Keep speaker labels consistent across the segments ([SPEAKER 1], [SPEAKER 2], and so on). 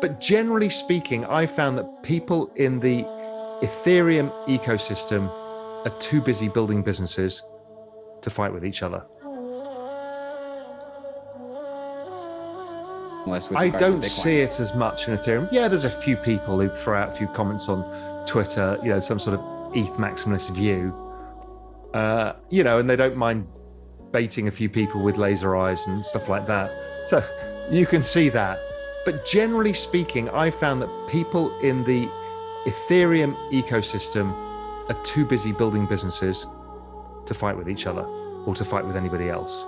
[SPEAKER 1] But generally speaking, I found that people in the Ethereum ecosystem are too busy building businesses to fight with each other. I don't see it as much in Ethereum. Yeah, there's a few people who throw out a few comments on Twitter, some sort of ETH maximalist view, and they don't mind baiting a few people with laser eyes and stuff like that. So you can see that. But generally speaking, I found that people in the Ethereum ecosystem are too busy building businesses to fight with each other or to fight with anybody else.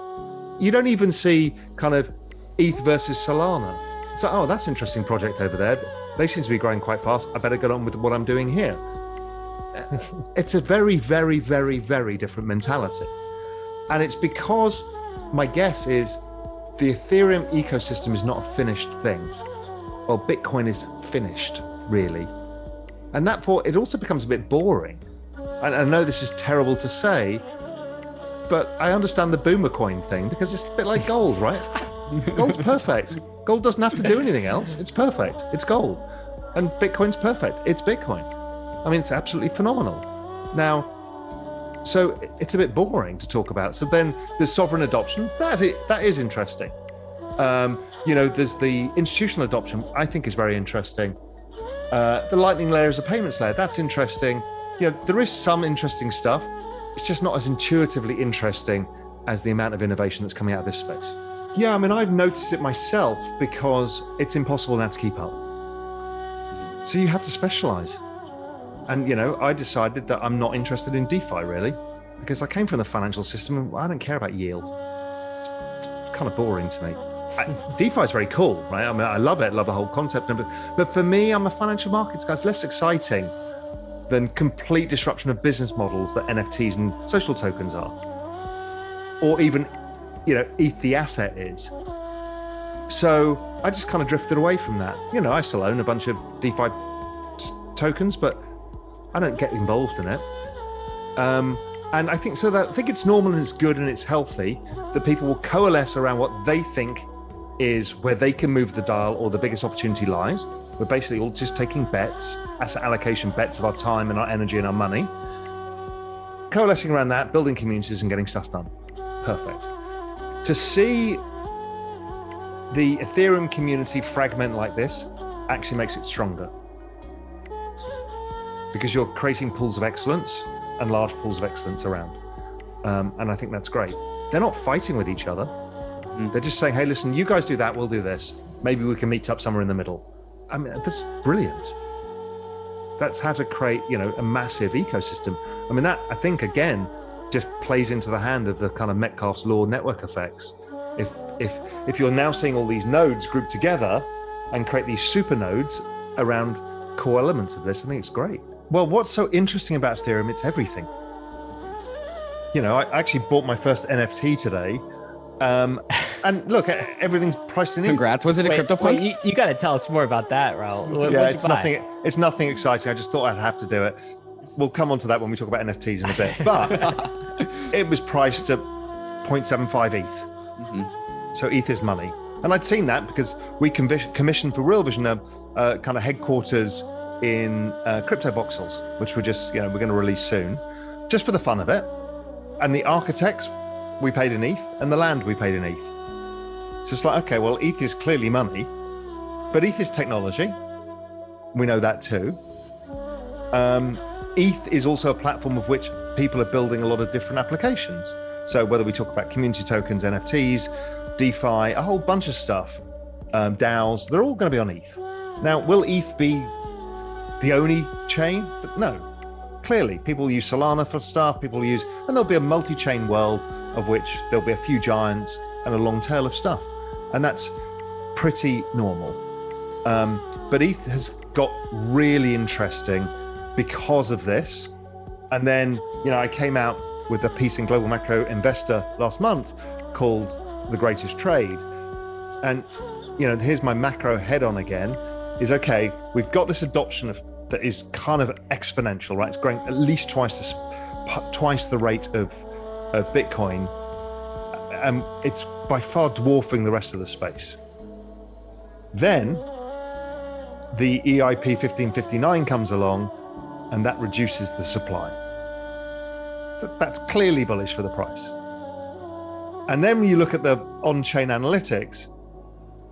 [SPEAKER 1] You don't even see kind of ETH versus Solana. So, oh, that's an interesting project over there. They seem to be growing quite fast. I better get on with what I'm doing here. It's a very, very, very, very different mentality. And it's because my guess is the Ethereum ecosystem is not a finished thing. Well, Bitcoin is finished, really. And therefore, it also becomes a bit boring. And I know this is terrible to say, but I understand the boomer coin thing because it's a bit like gold, right? Gold's perfect. Gold doesn't have to do anything else. It's perfect. It's gold. And Bitcoin's perfect. It's Bitcoin. I mean, it's absolutely phenomenal. Now, so it's a bit boring to talk about. So then there's sovereign adoption. That is interesting. There's the institutional adoption, I think is very interesting. The Lightning layer as a payments layer, that's interesting. There is some interesting stuff. It's just not as intuitively interesting as the amount of innovation that's coming out of this space. Yeah, I mean, I've noticed it myself because it's impossible now to keep up. So you have to specialize. And, I decided that I'm not interested in DeFi really, because I came from the financial system and I don't care about yield. It's kind of boring to me. DeFi is very cool, right? I mean, I love it, love the whole concept. But for me, I'm a financial markets guy. It's less exciting than complete disruption of business models that NFTs and social tokens are. Or even, ETH the asset is. So I just kind of drifted away from that. I still own a bunch of DeFi tokens, but I don't get involved in it. And I think it's normal and it's good and it's healthy that people will coalesce around what they think is where they can move the dial or the biggest opportunity lies. We're basically all just taking bets, asset allocation bets of our time and our energy and our money, coalescing around that, building communities and getting stuff done. Perfect. To see the Ethereum community fragment like this actually makes it stronger, because you're creating pools of excellence and large pools of excellence around. And I think that's great. They're not fighting with each other. They're just saying, hey, listen, you guys do that, we'll do this. Maybe we can meet up somewhere in the middle. I mean, that's brilliant. That's how to create, a massive ecosystem. I mean, that, I think, again, just plays into the hand of the kind of Metcalfe's law network effects. If you're now seeing all these nodes grouped together and create these super nodes around core elements of this, I think it's great. Well, what's so interesting about Ethereum, it's everything. I actually bought my first NFT today. And look, everything's priced in.
[SPEAKER 2] Congrats. Was it a CryptoPunk?
[SPEAKER 3] You got to tell us more about that, Raul.
[SPEAKER 1] It's nothing exciting. I just thought I'd have to do it. We'll come on to that when we talk about NFTs in a bit. But it was priced at 0.75 ETH. Mm-hmm. So ETH is money. And I'd seen that because we commissioned for Real Vision a kind of headquarters in crypto voxels, which we're just, we're going to release soon, just for the fun of it. And the architects, we paid in ETH, and the land we paid in ETH. So it's like, okay, well, ETH is clearly money, but ETH is technology. We know that too. ETH is also a platform of which people are building a lot of different applications. So whether we talk about community tokens, NFTs, DeFi, a whole bunch of stuff, DAOs, they're all going to be on ETH. Now, will ETH be the only chain? But no. Clearly, people use Solana for stuff, and there'll be a multi-chain world of which there'll be a few giants and a long tail of stuff. And that's pretty normal. But ETH has got really interesting because of this. And then, I came out with a piece in Global Macro Investor last month called The Greatest Trade. And, here's my macro head on again, is okay, we've got this adoption that is kind of exponential, right? It's growing at least twice the rate of Bitcoin. And it's by far dwarfing the rest of the space. Then the EIP 1559 comes along and that reduces the supply. So that's clearly bullish for the price. And then you look at the on-chain analytics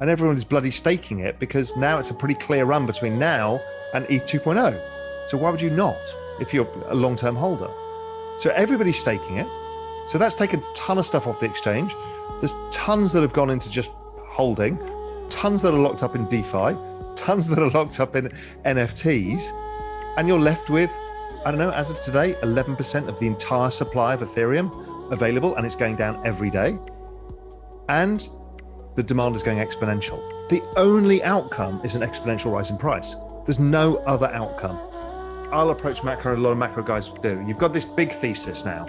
[SPEAKER 1] and everyone is bloody staking it because now it's a pretty clear run between now and ETH 2.0. So why would you not if you're a long-term holder? So everybody's staking it. So that's taken a ton of stuff off the exchange. There's tons that have gone into just holding, tons that are locked up in DeFi, tons that are locked up in NFTs, and you're left with, I don't know, as of today, 11% of the entire supply of Ethereum available, and it's going down every day. And the demand is going exponential. The only outcome is an exponential rise in price. There's no other outcome. I'll approach macro, a lot of macro guys do. You've got this big thesis now,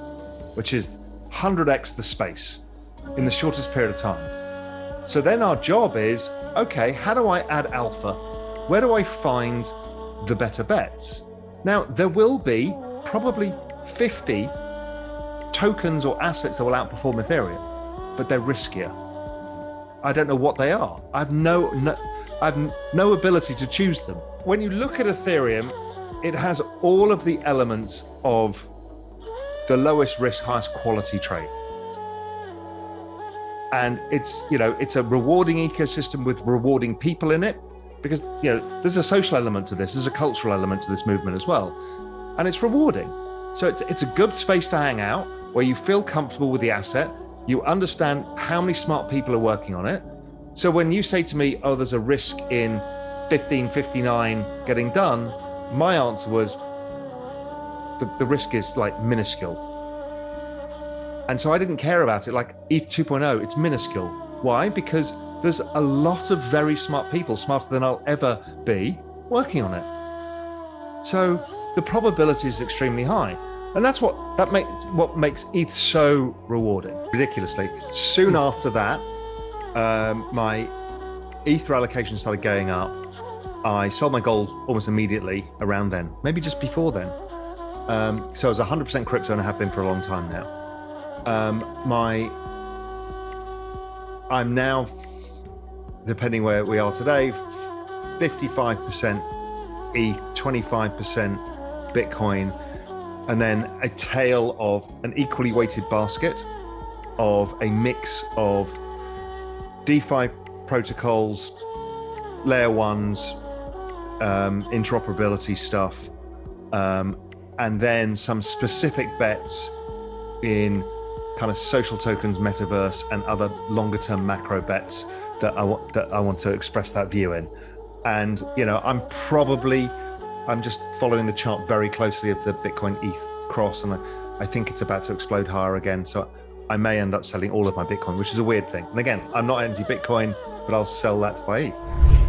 [SPEAKER 1] which is 100x the space in the shortest period of time. So then our job is, okay, how do I add alpha? Where do I find the better bets? Now, there will be probably 50 tokens or assets that will outperform Ethereum, but they're riskier. I don't know what they are. I have no ability to choose them. When you look at Ethereum, it has all of the elements of the lowest risk, highest quality trade. And it's a rewarding ecosystem with rewarding people in it, because there's a social element to this, there's a cultural element to this movement as well, and it's rewarding. So it's a good space to hang out where you feel comfortable with the asset, you understand how many smart people are working on it. So when you say to me, oh, there's a risk in 1559 getting done, my answer was the risk is like minuscule. And so I didn't care about it. Like ETH 2.0, it's minuscule. Why? Because there's a lot of very smart people, smarter than I'll ever be, working on it. So the probability is extremely high. And that's what makes ETH so rewarding. Ridiculously. Soon after that, my Ether allocation started going up. I sold my gold almost immediately around then, maybe just before then. So I was 100% crypto, and I have been for a long time now. I'm now, depending where we are today, 55% ETH, 25% Bitcoin, and then a tail of an equally weighted basket of a mix of DeFi protocols, layer ones, interoperability stuff, and then some specific bets in kind of social tokens, metaverse, and other longer term macro bets that I want to express that view in. And I'm just following the chart very closely of the Bitcoin ETH cross, and I think it's about to explode higher again. So I may end up selling all of my Bitcoin, which is a weird thing. And again, I'm not anti-Bitcoin, but I'll sell that to buy ETH.